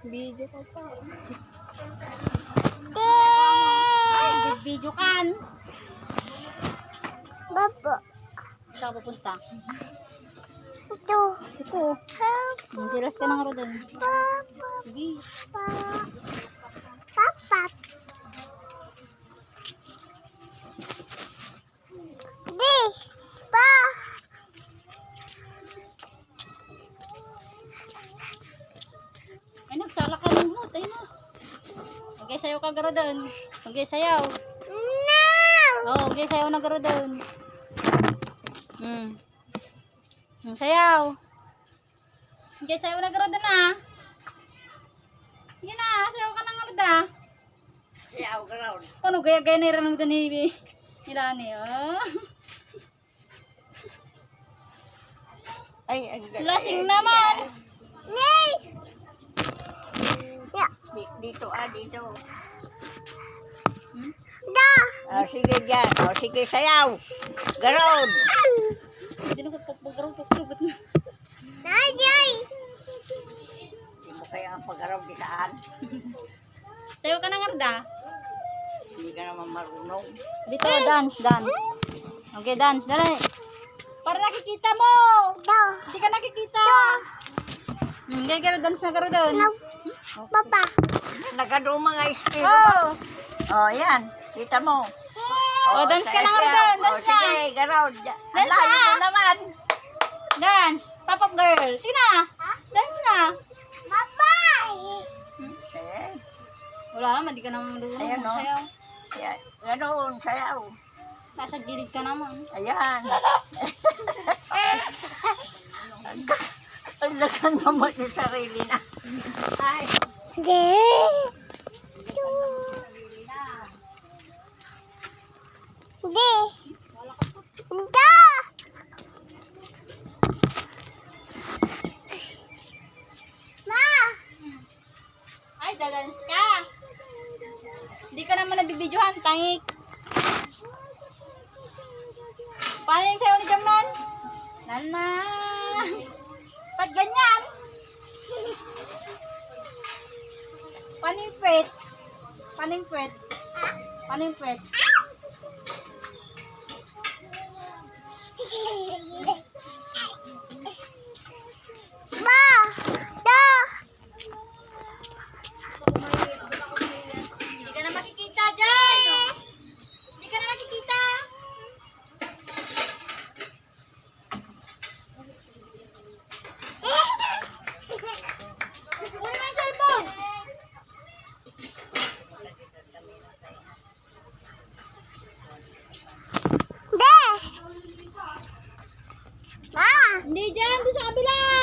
Video ko pa. Ay, video kan. Baba. Saan ka pupunta? Ito. Ito. Masilas ka ng rodan. Sige. Papa. Di. Pa. Ay, nagsala ka ng hot. Ay na. Okay, sayaw ka garodon. Okay, sayaw. No. Oh, okay, sayaw na garodon. Sayaw. Okay, sayaw na garodon na. Sige na, sayaw ka ng garoda. Sayaw garon. Ano kaya na rin mo ni Rani, oh. Ay, Lasing naman. Nay. Dito dito. Da. Sige dyan. Sige, sayaw. Garon. Hindi na ko pag-garot na. Nay, nay. Hindi mo kaya ang pag-araw di saan. Sayaw ka ng garoda. Hindi ka naman marunong. Dito, dance. Okay, dance. Dali. Para nakikita mo. Hindi ka nakikita. Gaya dance na garo doon. Papa. Nagado mga estilo. Oh. Oh, yan. Kita mo. Oh, dance ka na garo doon. Dance na. Sige, garaw. Dance Layo na. mo naman. Dance. Pop-up girl. Sige na. Dance na. Papa. Eh, Wala naman. Di ka naman doon. Ayan, no? Sayaw. yan. Ganon, sayaw. Nasa gilid ka naman. Ayan. Ang lakan naman yung sarili na. Ay. Hindi. Hindi. Ma. Ay, dadance ka. Hindi ka naman nabibidyohan. Tangik. Paano yung sayaw ni Jamnan? Lala. Pag ganyan. Paningpit. Paningpit. Paningpit. Ma. Da. Hindi ka na makikita dyan. Hindi ka na nakikita. Kunin mo yung cellphone. De. Ma. Hindi dyan. Doon sa kabila.